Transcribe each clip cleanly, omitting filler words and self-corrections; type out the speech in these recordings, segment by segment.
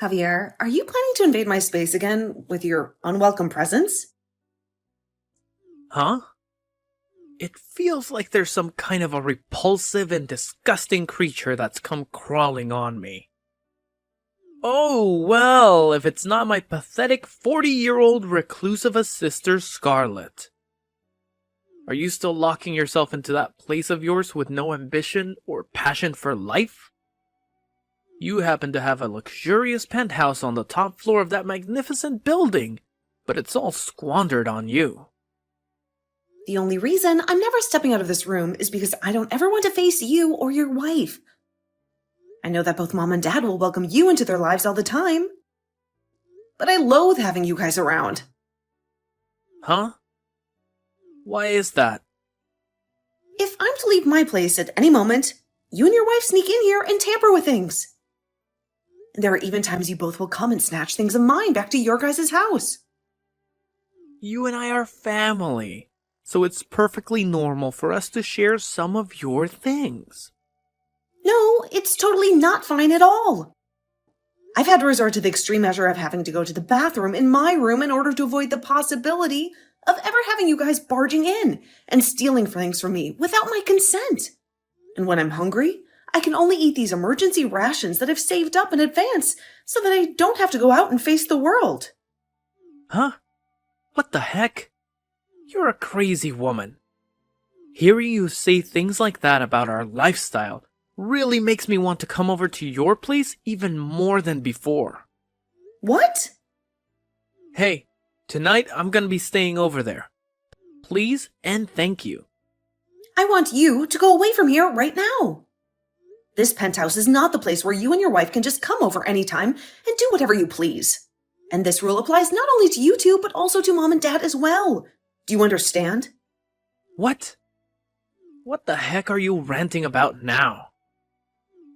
Javier, are you planning to invade my space again with your unwelcome presence? Huh? It feels like there's some kind of a repulsive and disgusting creature that's come crawling on me. Oh, well, if it's not my pathetic 40-year-old reclusive sister, Scarlet. Are you still locking yourself into that place of yours with no ambition or passion for life? You happen to have a luxurious penthouse on the top floor of that magnificent building, but it's all squandered on you. The only reason I'm never stepping out of this room is because I don't ever want to face you or your wife. I know that both Mom and Dad will welcome you into their lives all the time. But I loathe having you guys around. Huh? Why is that? If I'm to leave my place at any moment, you and your wife sneak in here and tamper with things. And there are even times you both will come and snatch things of mine back to your guys' house. You and I are family, so it's perfectly normal for us to share some of your things. No, it's totally not fine at all. I've had to resort to the extreme measure of having to go to the bathroom in my room in order to avoid the possibility of ever having you guys barging in and stealing things from me without my consent. And when I'm hungry, I can only eat these emergency rations that I've saved up in advance so that I don't have to go out and face the world. Huh? What the heck? You're a crazy woman. Hearing you say things like that about our lifestyle really makes me want to come over to your place even more than before. What? Hey, tonight I'm gonna be staying over there. Please and thank you. I want you to go away from here right now. This penthouse is not the place where you and your wife can just come over anytime and do whatever you please. And this rule applies not only to you two, but also to Mom and Dad as well. Do you understand? What? What the heck are you ranting about now?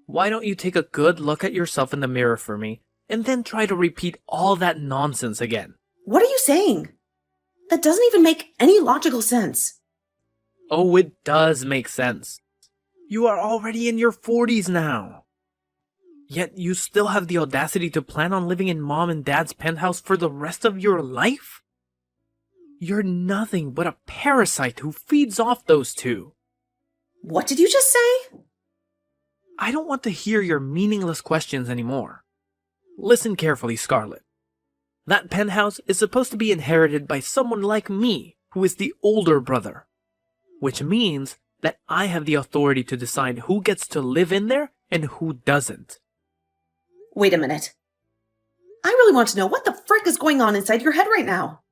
Why don't you take a good look at yourself in the mirror for me, and then try to repeat all that nonsense again? What are you saying? That doesn't even make any logical sense. Oh, it does make sense. You are already in your 40s now. Yet you still have the audacity to plan on living in Mom and Dad's penthouse for the rest of your life? You're nothing but a parasite who feeds off those two. What did you just say? I don't want to hear your meaningless questions anymore. Listen carefully, Scarlet. That penthouse is supposed to be inherited by someone like me, who is the older brother. Which means that I have the authority to decide who gets to live in there and who doesn't. Wait a minute. I really want to know what the frick is going on inside your head right now.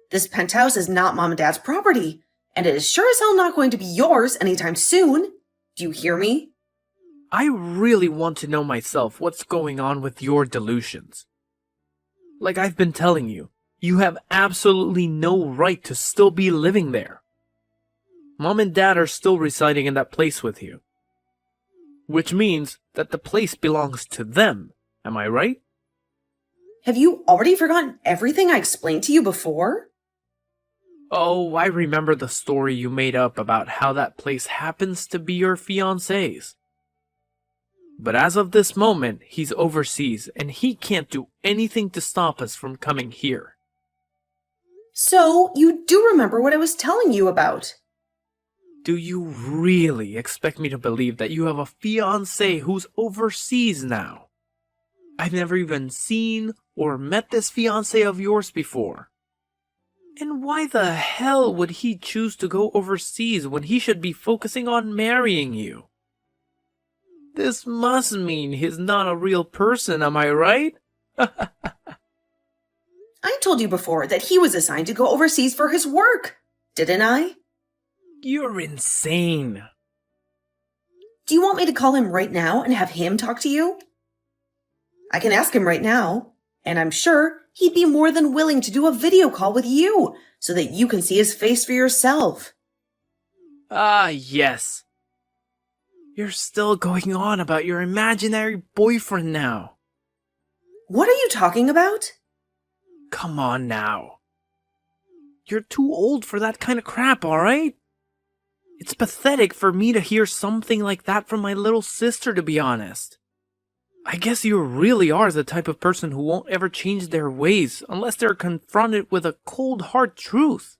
This penthouse is not Mom and Dad's property, and it is sure as hell not going to be yours anytime soon. Do you hear me? I really want to know myself what's going on with your delusions. Like I've been telling you, you have absolutely no right to still be living there. Mom and Dad are still residing in that place with you. Which means that the place belongs to them, am I right? Have you already forgotten everything I explained to you before? Oh, I remember the story you made up about how that place happens to be your fiancé's. But as of this moment, he's overseas and he can't do anything to stop us from coming here. So, you do remember what I was telling you about? Do you really expect me to believe that you have a fiancé who's overseas now? I've never even seen or met this fiancé of yours before. And why the hell would he choose to go overseas when he should be focusing on marrying you? This must mean he's not a real person, am I right? I told you before that he was assigned to go overseas for his work, didn't I? You're insane. Do you want me to call him right now and have him talk to you? I can ask him right now, and I'm sure he'd be more than willing to do a video call with you so that you can see his face for yourself. Ah, yes. You're still going on about your imaginary boyfriend now. What are you talking about? Come on now. You're too old for that kind of crap, alright? It's pathetic for me to hear something like that from my little sister, to be honest. I guess you really are the type of person who won't ever change their ways unless they're confronted with a cold hard truth.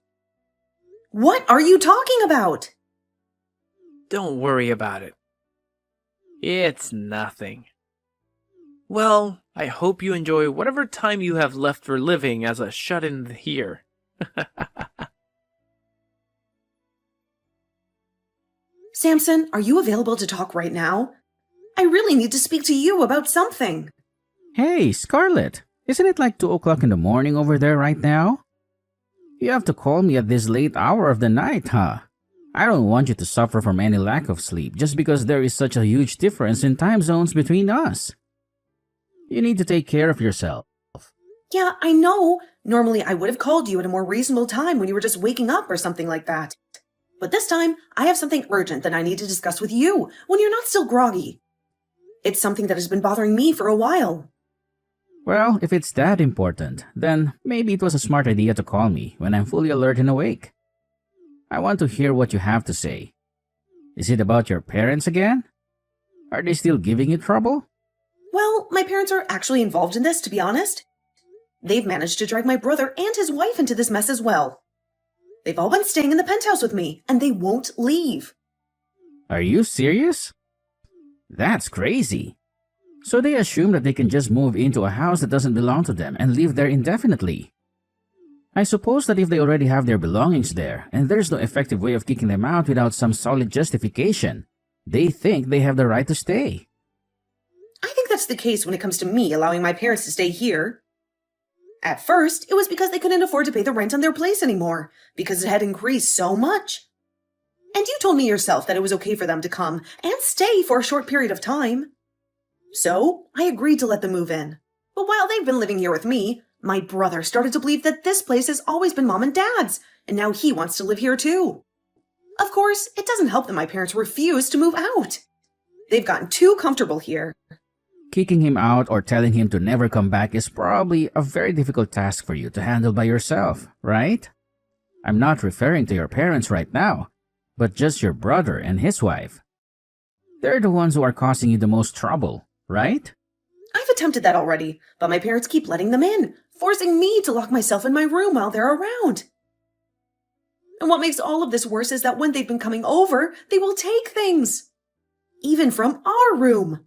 What are you talking about? Don't worry about it. It's nothing. Well, I hope you enjoy whatever time you have left for living as a shut-in here. Samson, are you available to talk right now? I really need to speak to you about something. Hey, Scarlett, isn't it like 2 o'clock in the morning over there right now? You have to call me at this late hour of the night, huh? I don't want you to suffer from any lack of sleep just because there is such a huge difference in time zones between us. You need to take care of yourself. Yeah, I know. Normally I would have called you at a more reasonable time when you were just waking up or something like that. But this time, I have something urgent that I need to discuss with you when you're not still groggy. It's something that has been bothering me for a while. Well, if it's that important, then maybe it was a smart idea to call me when I'm fully alert and awake. I want to hear what you have to say. Is it about your parents again? Are they still giving you trouble? Well, my parents are actually involved in this, to be honest. They've managed to drag my brother and his wife into this mess as well. They've all been staying in the penthouse with me, and they won't leave. Are you serious? That's crazy. So they assume that they can just move into a house that doesn't belong to them and live there indefinitely. I suppose that if they already have their belongings there and there's no effective way of kicking them out without some solid justification, they think they have the right to stay. I think that's the case when it comes to me allowing my parents to stay here. At first, it was because they couldn't afford to pay the rent on their place anymore, because it had increased so much. And you told me yourself that it was okay for them to come and stay for a short period of time. So, I agreed to let them move in. But while they've been living here with me, my brother started to believe that this place has always been Mom and Dad's, and now he wants to live here too. Of course, it doesn't help that my parents refuse to move out. They've gotten too comfortable here. Kicking him out or telling him to never come back is probably a very difficult task for you to handle by yourself, right? I'm not referring to your parents right now, but just your brother and his wife. They're the ones who are causing you the most trouble, right? I've attempted that already, but my parents keep letting them in, forcing me to lock myself in my room while they're around. And what makes all of this worse is that when they've been coming over, they will take things. Even from our room.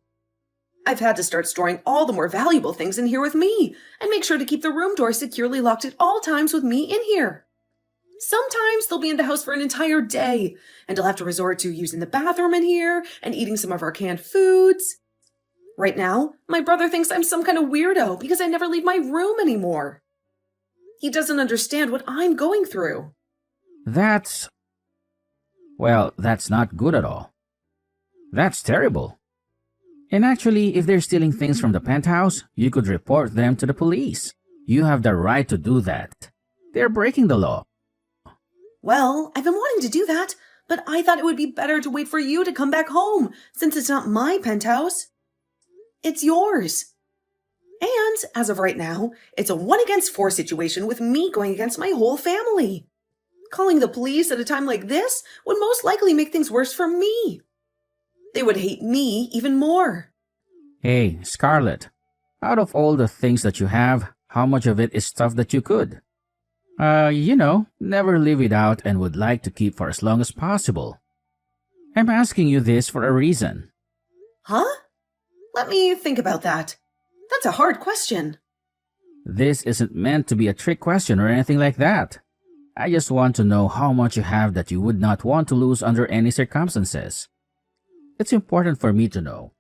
I've had to start storing all the more valuable things in here with me, and make sure to keep the room door securely locked at all times with me in here. Sometimes they'll be in the house for an entire day, and I'll have to resort to using the bathroom in here and eating some of our canned foods. Right now, my brother thinks I'm some kind of weirdo because I never leave my room anymore. He doesn't understand what I'm going through. That's not good at all. That's terrible. And actually, if they're stealing things from the penthouse, you could report them to the police. You have the right to do that. They're breaking the law. Well, I've been wanting to do that, but I thought it would be better to wait for you to come back home, since it's not my penthouse. It's yours. And, as of right now, it's a 1-against-4 situation with me going against my whole family. Calling the police at a time like this would most likely make things worse for me. They would hate me even more. Hey, Scarlett, out of all the things that you have, how much of it is stuff that you could? Never live without and would like to keep for as long as possible. I'm asking you this for a reason. Huh? Let me think about that. That's a hard question. This isn't meant to be a trick question or anything like that. I just want to know how much you have that you would not want to lose under any circumstances. It's important for me to know.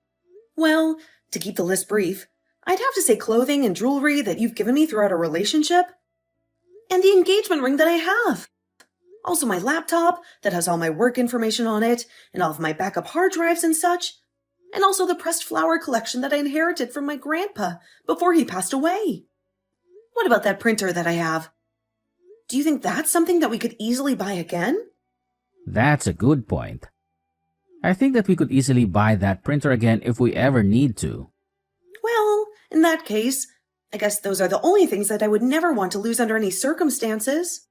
Well, to keep the list brief, I'd have to say clothing and jewelry that you've given me throughout our relationship. And the engagement ring that I have. Also my laptop that has all my work information on it, and all of my backup hard drives and such. And also the pressed flower collection that I inherited from my grandpa before he passed away. What about that printer that I have? Do you think that's something that we could easily buy again? That's a good point. I think that we could easily buy that printer again if we ever need to. Well, in that case, I guess those are the only things that I would never want to lose under any circumstances.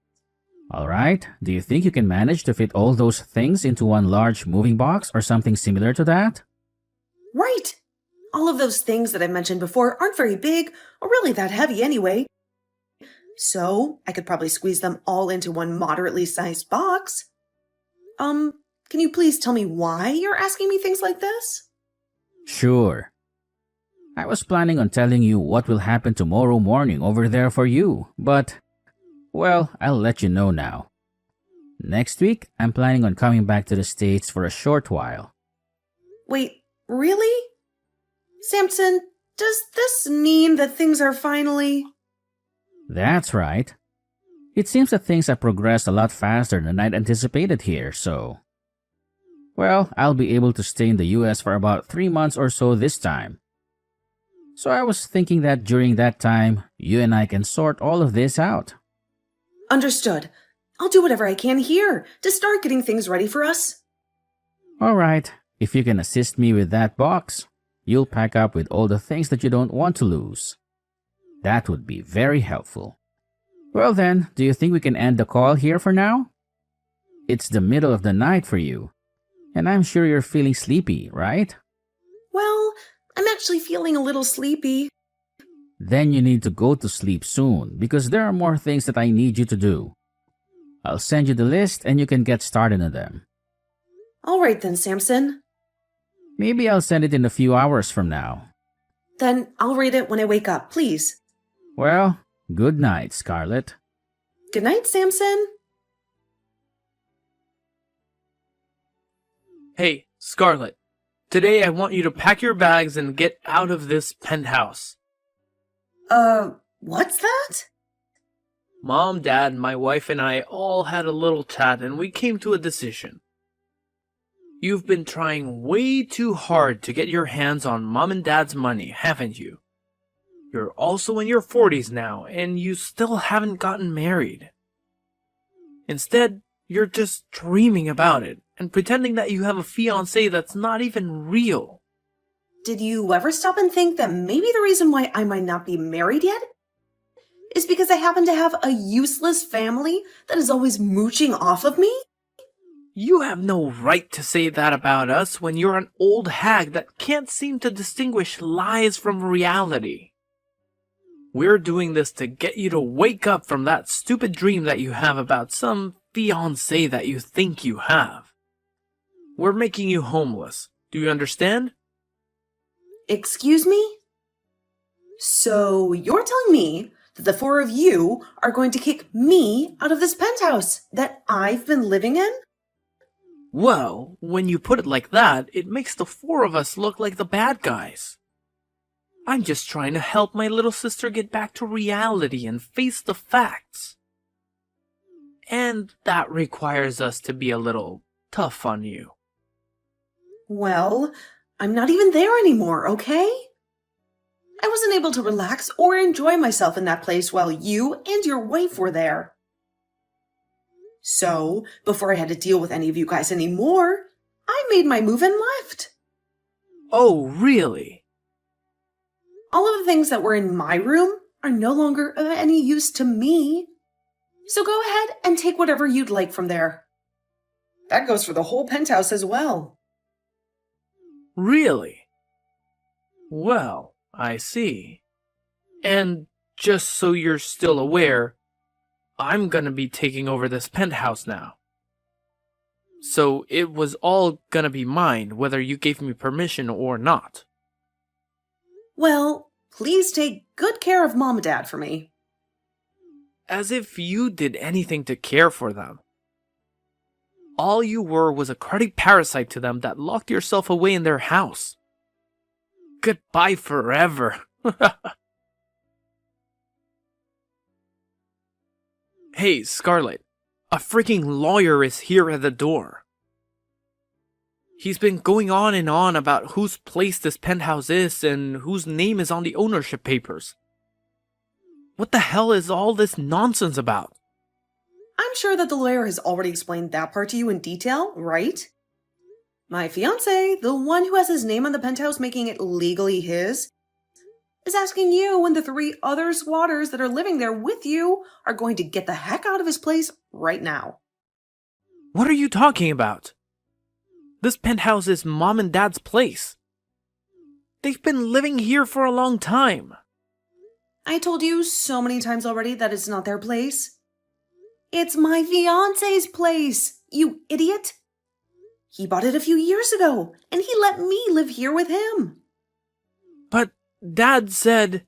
All right, do you think you can manage to fit all those things into one large moving box or something similar to that? Right! all of those things that I mentioned before aren't very big or really that heavy anyway. So I could probably squeeze them all into one moderately sized box. Can you please tell me why you're asking me things like this? Sure. I was planning on telling you what will happen tomorrow morning over there for you, but, well, I'll let you know now. Next week, I'm planning on coming back to the States for a short while. Wait, really? Samson, does this mean that things are finally... That's right. It seems that things have progressed a lot faster than I'd anticipated here, so... Well, I'll be able to stay in the US for about 3 months or so this time. So I was thinking that during that time, you and I can sort all of this out. Understood. I'll do whatever I can here to start getting things ready for us. Alright, if you can assist me with that box, you'll pack up with all the things that you don't want to lose. That would be very helpful. Well then, do you think we can end the call here for now? It's the middle of the night for you, and I'm sure you're feeling sleepy, right? Well, I'm actually feeling a little sleepy. Then you need to go to sleep soon because there are more things that I need you to do. I'll send you the list and you can get started on them. All right then, Samson. Maybe I'll send it in a few hours from now. Then I'll read it when I wake up, please. Well, good night, Scarlett. Good night, Samson. Hey, Scarlett. Today I want you to pack your bags and get out of this penthouse. What's that? Mom, Dad, my wife, and I all had a little chat and we came to a decision. You've been trying way too hard to get your hands on Mom and Dad's money, haven't you? You're also in your 40s now, and you still haven't gotten married. Instead, you're just dreaming about it and pretending that you have a fiancé that's not even real. Did you ever stop and think that maybe the reason why I might not be married yet is because I happen to have a useless family that is always mooching off of me? You have no right to say that about us when you're an old hag that can't seem to distinguish lies from reality. We're doing this to get you to wake up from that stupid dream that you have about some fiancé that you think you have. We're making you homeless. Do you understand? Excuse me? So you're telling me that the four of you are going to kick me out of this penthouse that I've been living in? Well, when you put it like that, it makes the four of us look like the bad guys. I'm just trying to help my little sister get back to reality and face the facts. And that requires us to be a little tough on you. Well, I'm not even there anymore, okay? I wasn't able to relax or enjoy myself in that place while you and your wife were there. So, before I had to deal with any of you guys anymore, I made my move and left. Oh, really? All of the things that were in my room are no longer of any use to me. So go ahead and take whatever you'd like from there. That goes for the whole penthouse as well. Really? Well, I see. And just so you're still aware, I'm gonna be taking over this penthouse now. So it was all gonna be mine, whether you gave me permission or not. Well, please take good care of Mom and Dad for me. As if you did anything to care for them. All you were was a cruddy parasite to them that locked yourself away in their house. Goodbye forever. Hey, Scarlett. A freaking lawyer is here at the door. He's been going on and on about whose place this penthouse is and whose name is on the ownership papers. What the hell is all this nonsense about? I'm sure that the lawyer has already explained that part to you in detail, right? My fiancé, the one who has his name on the penthouse making it legally his, is asking you and the 3 other squatters that are living there with you are going to get the heck out of his place right now. What are you talking about? This penthouse is Mom and Dad's place. They've been living here for a long time. I told you so many times already that it's not their place. It's my fiance's place, you idiot. He bought it a few years ago, and he let me live here with him. But Dad said...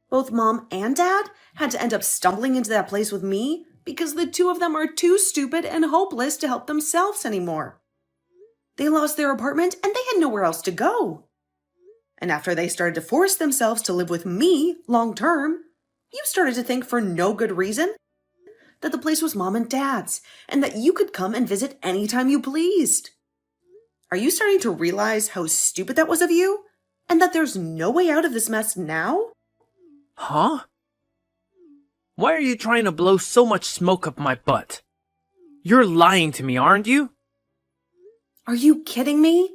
Both Mom and Dad had to end up stumbling into that place with me because the two of them are too stupid and hopeless to help themselves anymore. They lost their apartment and they had nowhere else to go. And after they started to force themselves to live with me long term, you started to think for no good reason that the place was Mom and Dad's and that you could come and visit anytime you pleased. Are you starting to realize how stupid that was of you? And that there's no way out of this mess now? Huh? Why are you trying to blow so much smoke up my butt? You're lying to me, aren't you? Are you kidding me?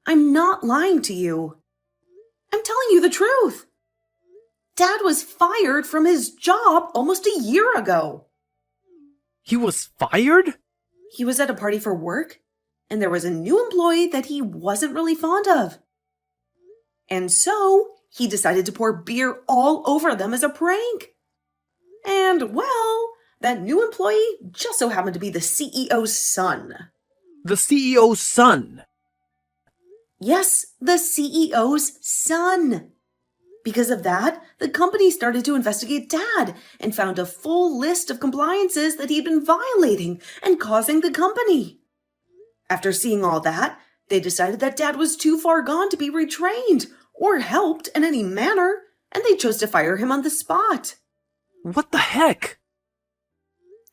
I'm not lying to you. I'm telling you the truth. Dad was fired from his job almost a year ago. He was fired? He was at a party for work, and there was a new employee that he wasn't really fond of. And so, he decided to pour beer all over them as a prank. And, well, that new employee just so happened to be the CEO's son. The CEO's son? Yes, the CEO's son. Because of that, the company started to investigate Dad and found a full list of compliances that he'd been violating and causing the company. After seeing all that, they decided that Dad was too far gone to be retrained or helped in any manner, and they chose to fire him on the spot. What the heck?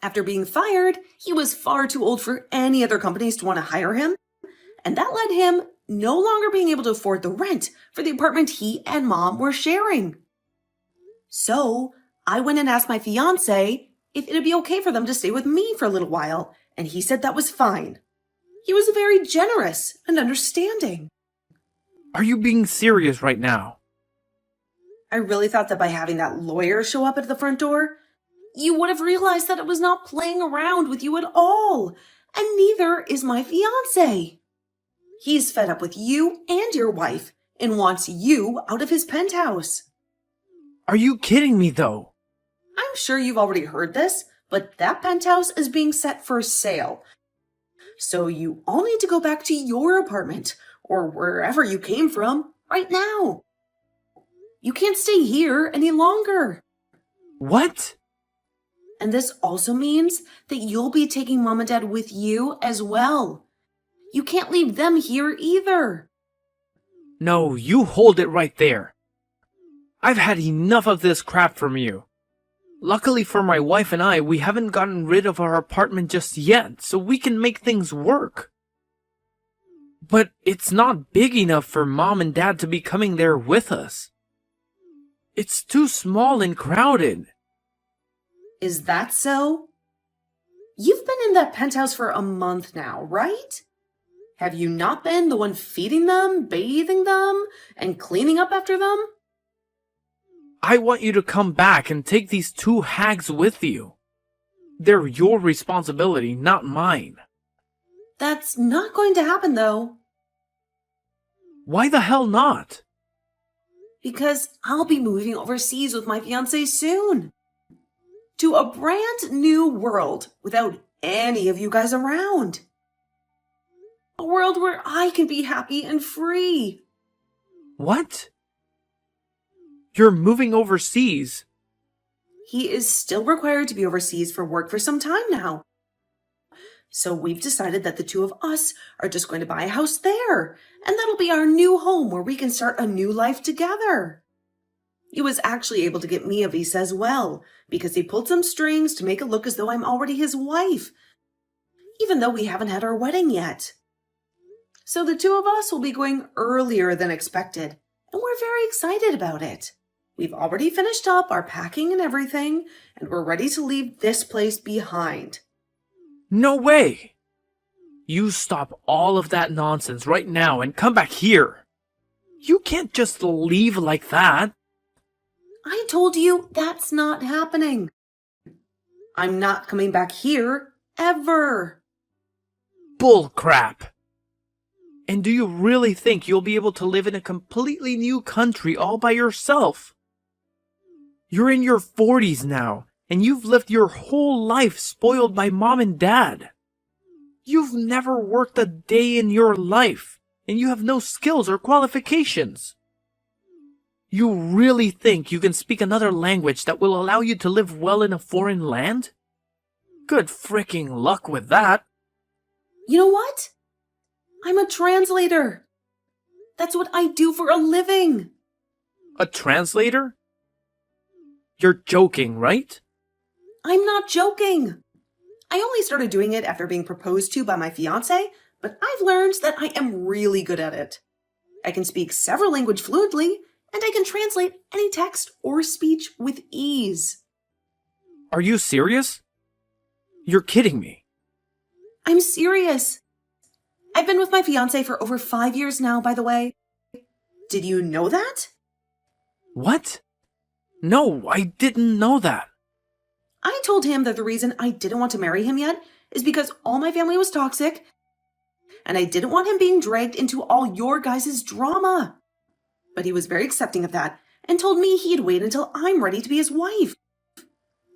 After being fired, he was far too old for any other companies to want to hire him, and that led him no longer being able to afford the rent for the apartment he and Mom were sharing. So, I went and asked my fiancé if it'd be okay for them to stay with me for a little while, and he said that was fine. He was very generous and understanding. Are you being serious right now? I really thought that by having that lawyer show up at the front door, you would have realized that it was not playing around with you at all, and neither is my fiancé. He's fed up with you and your wife and wants you out of his penthouse. Are you kidding me, though? I'm sure you've already heard this, but that penthouse is being set for sale. So you all need to go back to your apartment or wherever you came from right now. You can't stay here any longer. What? And this also means that you'll be taking Mom and Dad with you as well. You can't leave them here either. No, you hold it right there. I've had enough of this crap from you. Luckily for my wife and I, we haven't gotten rid of our apartment just yet, so we can make things work. But it's not big enough for Mom and Dad to be coming there with us. It's too small and crowded. Is that so? You've been in that penthouse for a month now, right? Have you not been the one feeding them, bathing them, and cleaning up after them? I want you to come back and take these two hags with you. They're your responsibility, not mine. That's not going to happen, though. Why the hell not? Because I'll be moving overseas with my fiancé soon. To a brand new world without any of you guys around. A world where I can be happy and free. What? You're moving overseas? He is still required to be overseas for work for some time now. So we've decided that the two of us are just going to buy a house there, and that'll be our new home where we can start a new life together. He was actually able to get me a visa as well, because he pulled some strings to make it look as though I'm already his wife, even though we haven't had our wedding yet. So the two of us will be going earlier than expected, and we're very excited about it. We've already finished up our packing and everything, and we're ready to leave this place behind. No way! You stop all of that nonsense right now and come back here. You can't just leave like that. I told you that's not happening. I'm not coming back here, ever. Bull crap. And do you really think you'll be able to live in a completely new country all by yourself? You're in your 40s now, and you've lived your whole life spoiled by mom and dad. You've never worked a day in your life, and you have no skills or qualifications. You really think you can speak another language that will allow you to live well in a foreign land? Good fricking luck with that. You know what? I'm a translator. That's what I do for a living. A translator? You're joking, right? I'm not joking. I only started doing it after being proposed to by my fiancé, but I've learned that I am really good at it. I can speak several languages fluently, and I can translate any text or speech with ease. Are you serious? You're kidding me. I'm serious. I've been with my fiancé for over 5 years now, by the way. Did you know that? What? No, I didn't know that. I told him that the reason I didn't want to marry him yet is because all my family was toxic, and I didn't want him being dragged into all your guys' drama. But he was very accepting of that and told me he'd wait until I'm ready to be his wife.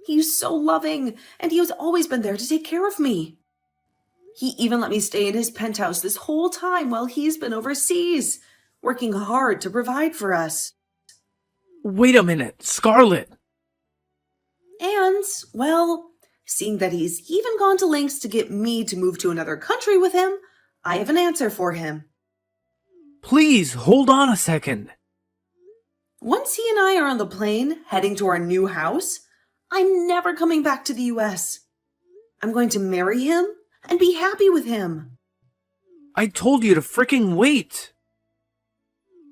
He's so loving, and he has always been there to take care of me. He even let me stay in his penthouse this whole time while he's been overseas, working hard to provide for us. Wait a minute, Scarlett. And, well, seeing that he's even gone to lengths to get me to move to another country with him, I have an answer for him. Please, hold on a second. Once he and I are on the plane heading to our new house, I'm never coming back to the US. I'm going to marry him and be happy with him. I told you to fricking wait.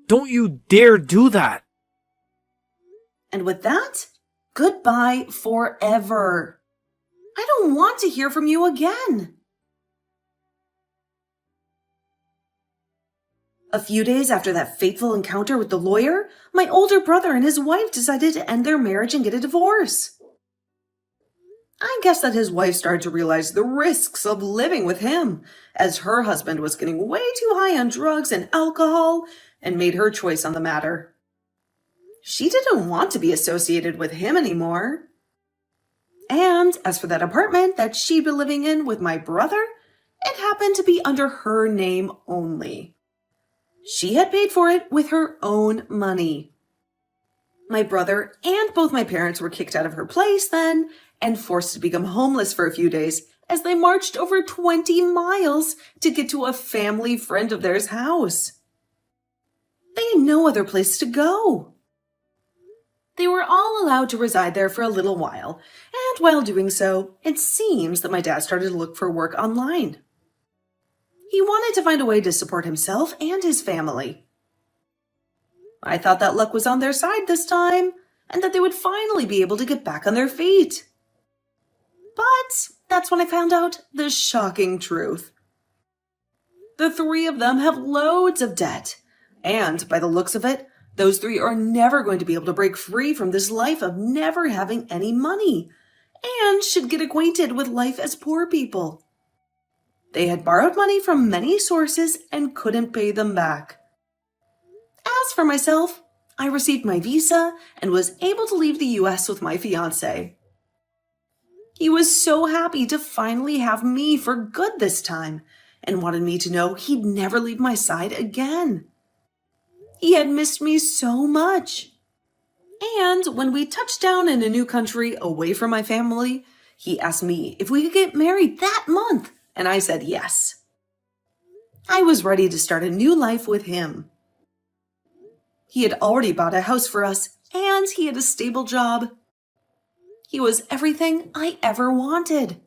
Don't you dare do that. And with that, goodbye forever. I don't want to hear from you again. A few days after that fateful encounter with the lawyer, my older brother and his wife decided to end their marriage and get a divorce. I guess that his wife started to realize the risks of living with him, as her husband was getting way too high on drugs and alcohol, and made her choice on the matter. She didn't want to be associated with him anymore. And as for that apartment that she'd been living in with my brother, it happened to be under her name only. She had paid for it with her own money. My brother and both my parents were kicked out of her place then and forced to become homeless for a few days as they marched over 20 miles to get to a family friend of theirs' house. They had no other place to go. They were all allowed to reside there for a little while, and while doing so, it seems that my dad started to look for work online. He wanted to find a way to support himself and his family. I thought that luck was on their side this time, and that they would finally be able to get back on their feet. But that's when I found out the shocking truth. The three of them have loads of debt, and by the looks of it, those three are never going to be able to break free from this life of never having any money, and should get acquainted with life as poor people. They had borrowed money from many sources and couldn't pay them back. As for myself, I received my visa and was able to leave the US with my fiancé. He was so happy to finally have me for good this time and wanted me to know he'd never leave my side again. He had missed me so much. And when we touched down in a new country away from my family, he asked me if we could get married that month, and I said yes. I was ready to start a new life with him. He had already bought a house for us, and he had a stable job. He was everything I ever wanted.